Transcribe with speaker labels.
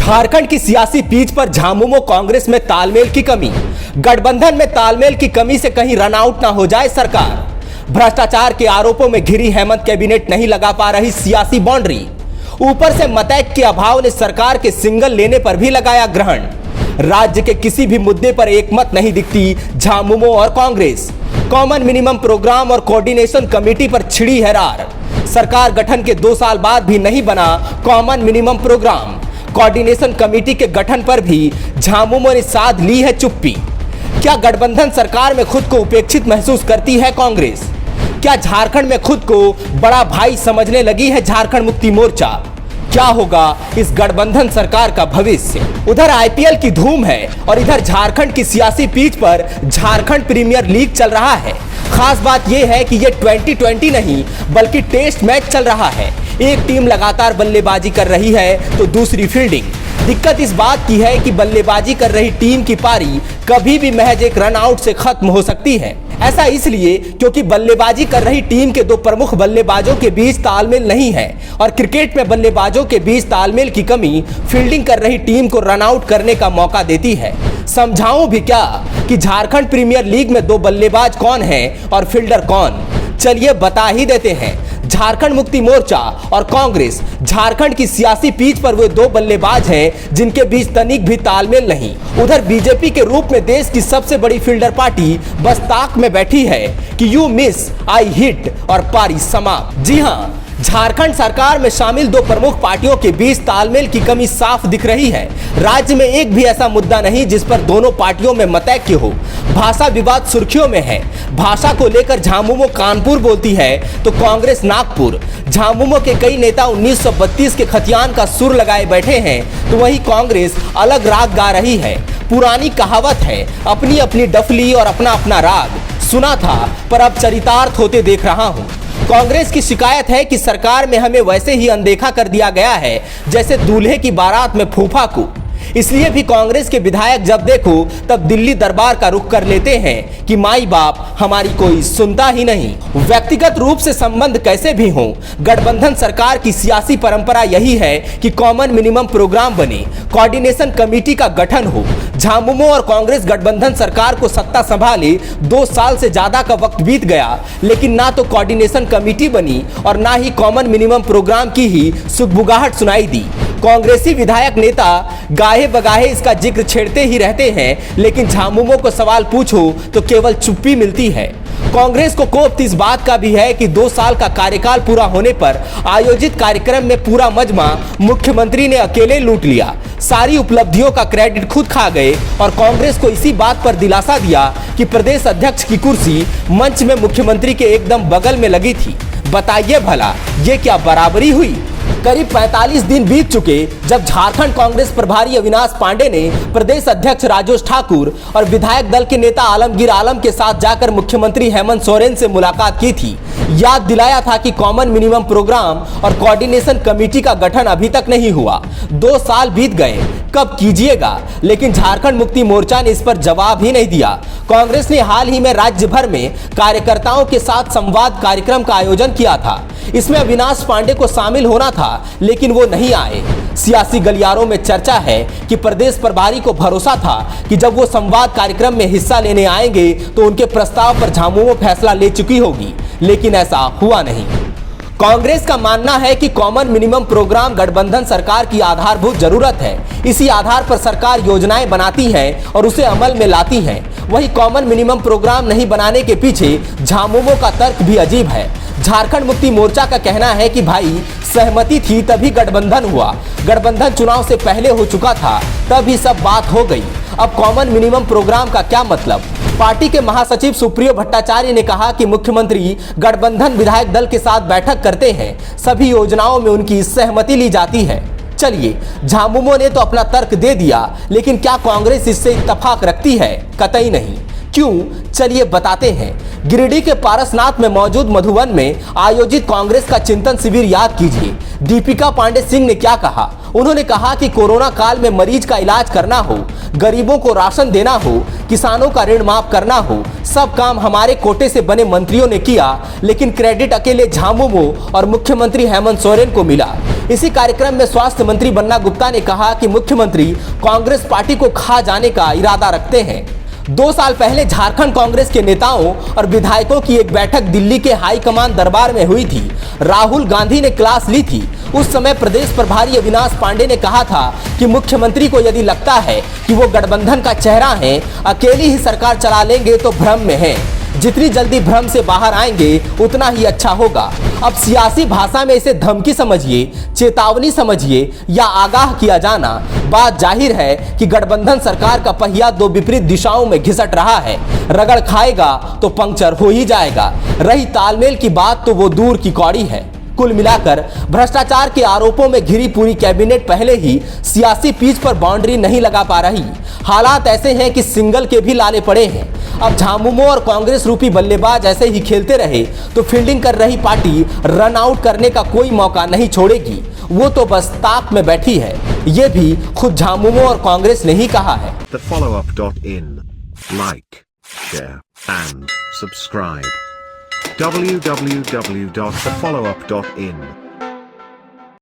Speaker 1: झारखंड की सियासी पीच पर झामुमो कांग्रेस में तालमेल की कमी। गठबंधन में तालमेल की कमी से कहीं रन आउट ना हो जाए सरकार। भ्रष्टाचार के आरोपों में घिरी हेमंत कैबिनेट नहीं लगा पा रही सियासी बाउंड्री। ऊपर से मतैक के अभाव ने सरकार के सिंगल लेने पर भी लगाया ग्रहण। राज्य के किसी भी मुद्दे पर एकमत नहीं दिखती झामुमो और कांग्रेस। कॉमन मिनिमम प्रोग्राम और कोऑर्डिनेशन कमेटी पर छिड़ी है रार। सरकार गठन के 2 साल बाद भी नहीं बना common minimum programme. Coordination committee के गठन पर भी झामुमो ने साध ली है चुप्पी। क्या गठबंधन सरकार में खुद को उपेक्षित महसूस करती है कांग्रेस? क्या झारखंड में खुद को बड़ा भाई समझने लगी है झारखंड मुक्ति मोर्चा? क्या होगा इस गठबंधन सरकार का भविष्य? उधर आईपीएल की धूम है और इधर झारखंड की सियासी पीच पर झारखंड प्रीमियर लीग चल रहा है। खास बात यह है कि यह 2020 नहीं बल्कि टेस्ट मैच चल रहा है। एक टीम लगातार बल्लेबाजी कर रही है तो दूसरी फील्डिंग। दिक्कत इस बात की है कि बल्लेबाजी कर रही टीम की पारी कभी भी महज एक रन आउट से खत्म हो सकती है। ऐसा इसलिए क्योंकि बल्लेबाजी कर रही टीम के 2 प्रमुख बल्लेबाजों के बीच तालमेल नहीं है और क्रिकेट में बल्लेबाजों के बीच तालमेल की कमी फील्डिंग कर रही टीम को रन आउट करने का मौका देती है। समझाऊं भी क्या कि झारखंड प्रीमियर लीग में 2 बल्लेबाज कौन हैं और फील्डर कौन? चलिए बता ही देते हैं। झारखंड मुक्ति मोर्चा और कांग्रेस झारखंड की सियासी पीच पर वे 2 बल्लेबाज हैं जिनके बीच तनिक भी तालमेल नहीं। उधर बीजेपी के रूप में देश की सबसे बड़ी फील्डर पार्टी बस ताक में बैठी है कि यू मिस आई हिट और पारी समाप्त। जी हां, झारखंड सरकार में शामिल 2 प्रमुख पार्टियों के बीच तालमेल की कमी साफ दिख रही है। राज्य में एक भी ऐसा मुद्दा नहीं जिस पर दोनों पार्टियों में मतैक्य हो। भाषा विवाद सुर्खियों में है। भाषा को लेकर झामुमो कानपुर बोलती है तो कांग्रेस नागपुर। झामुमो के कई नेता 1932 के खतियान का सुर लगाए बैठे हैं तो वहीं कांग्रेस अलग राग गा रही है। पुरानी कहावत है, अपनी अपनी डफली और अपना अपना राग। सुना था पर अब चरितार्थ होते देख रहा हूं। कांग्रेस की शिकायत है कि सरकार में हमें वैसे ही अनदेखा कर दिया गया है जैसे दूल्हे की बारात में फूफा को। इसलिए भी कांग्रेस के विधायक जब देखो तब दिल्ली दरबार का रुख कर लेते हैं कि माई बाप हमारी कोई सुनता ही नहीं। व्यक्तिगत रूप से संबंध कैसे भी हों, गठबंधन सरकार की सियासी परंपरा यही है कि कॉमन मिनिमम प्रोग्राम बने, कोऑर्डिनेशन कमेटी का गठन हो। झामुमो और कांग्रेस गठबंधन सरकार को सत्ता संभाले 2 साल से ज्यादा का वक्त बीत गया, लेकिन ना तो कोऑर्डिनेशन कमेटी बनी और ना ही कॉमन मिनिमम प्रोग्राम की ही सुगबुगाहट सुनाई दी। कांग्रेसी विधायक नेता गाहे बगाहे इसका जिक्र छेड़ते ही रहते हैं, लेकिन झामुमो को सवाल पूछो तो केवल चुप्पी मिलती है। कांग्रेस को कोफ्त इस बात का भी है कि 2 साल का कार्यकाल पूरा होने पर आयोजित कार्यक्रम में पूरा मजमा मुख्यमंत्री ने अकेले लूट लिया। सारी उपलब्धियों का क्रेडिट खुद खा गए और कांग्रेस को इसी बात पर दिलासा दिया कि प्रदेश अध्यक्ष की कुर्सी मंच में मुख्यमंत्री के एकदम बगल में लगी थी। बताइए भला ये क्या बराबरी हुई? करीब 45 दिन बीत चुके जब झारखंड कांग्रेस प्रभारी अविनाश पांडे ने प्रदेश अध्यक्ष राजेश ठाकुर और विधायक दल के नेता आलमगीर आलम के साथ जाकर मुख्यमंत्री हेमंत सोरेन से मुलाकात की थी। याद दिलाया था कि कॉमन मिनिमम प्रोग्राम और कोऑर्डिनेशन कमेटी का गठन अभी तक नहीं हुआ। 2 साल बीत गए, कब कीजिएगा? लेकिन झारखंड मुक्ति मोर्चा ने इस पर जवाब ही नहीं दिया। कांग्रेस ने हाल ही में राज्य भर में कार्यकर्ताओं के साथ संवाद कार्यक्रम का आयोजन किया था। इसमें अविनाश पांडे को शामिल होना था लेकिन वो नहीं आए। सियासी गलियारों में चर्चा है कि प्रदेश प्रभारी को भरोसा था कि जब वो संवाद कार्यक्रम में हिस्सा लेने आएंगे तो उनके प्रस्ताव पर झामुमो फैसला ले चुकी होगी, लेकिन ऐसा हुआ नहीं। कांग्रेस का मानना है कि कॉमन मिनिमम प्रोग्राम गठबंधन सरकार की आधारभूत जरूरत है। इसी आधार पर सरकार योजनाएं बनाती है और उसे अमल में लाती है। वही कॉमन मिनिमम प्रोग्राम नहीं बनाने के पीछे झामुमो का तर्क भी अजीब है। झारखंड मुक्ति मोर्चा का कहना है कि भाई सहमति थी तभी गठबंधन हुआ। गठबंधन चुनाव से पहले हो चुका था, तभी सब बात हो गई। अब कॉमन मिनिमम प्रोग्राम का क्या मतलब? पार्टी के महासचिव सुप्रियो भट्टाचार्य ने कहा कि मुख्यमंत्री गठबंधन विधायक दल के साथ बैठक करते हैं, सभी योजनाओं में उनकी सहमति ली जाती है। चलिए, झामुमो ने तो अपना तर्क दे दिया, लेकिन क्या कांग्रेस इससे इत्तेफाक रखती है? कतई नहीं। क्यों? चलिए बताते हैं। गिरिडीह के पारसनाथ में मौजूद मधुवन में आयोजित कांग्रेस का चिंतन शिविर याद कीजिए। दीपिका पांडे सिंह ने क्या कहा? उन्होंने कहा कि कोरोना काल में मरीज का इलाज करना हो, गरीबों को राशन देना हो, किसानों का ऋण माफ करना हो, सब काम हमारे कोटे से बने मंत्रियों ने किया, लेकिन क्रेडिट अकेले झामुमो और मुख्यमंत्री हेमंत सोरेन को मिला। इसी कार्यक्रम में स्वास्थ्य मंत्री बन्ना गुप्ता ने कहा कि मुख्यमंत्री कांग्रेस पार्टी को खा जाने का इरादा रखते हैं। 2 साल पहले झारखंड कांग्रेस के नेताओं और विधायकों की एक बैठक दिल्ली के हाईकमान दरबार में हुई थी। राहुल गांधी ने क्लास ली थी। उस समय प्रदेश प्रभारी अविनाश पांडे ने कहा था कि मुख्यमंत्री को यदि लगता है कि वो गठबंधन का चेहरा है, अकेली ही सरकार चला लेंगे तो भ्रम में है। जितनी जल्दी भ्रम से बाहर आएंगे उतना ही अच्छा होगा। अब सियासी भाषा में इसे धमकी समझिए, चेतावनी समझिए या आगाह किया जाना, बात जाहिर है कि गठबंधन सरकार का पहिया 2 विपरीत दिशाओं में घिसट रहा है। रगड़ खाएगा तो पंक्चर हो ही जाएगा। रही तालमेल की बात तो वो दूर की कौड़ी है। कुल मिलाकर भ्रष्टाचार के आरोपों में घिरी पूरी कैबिनेट पहले ही सियासी पिच पर बाउंड्री नहीं लगा पा रही। हालात ऐसे हैं कि सिंगल के भी लाले पड़े हैं। अब झामुमो और कांग्रेस रूपी बल्लेबाज ऐसे ही खेलते रहे तो फील्डिंग कर रही पार्टी रन आउट करने का कोई मौका नहीं छोड़ेगी। वो तो बस ताक में बैठी है। ये भी खुद झामुमो और कांग्रेस ने ही कहा है।
Speaker 2: thefollowup.in. Like, share and subscribe. www.thefollowup.in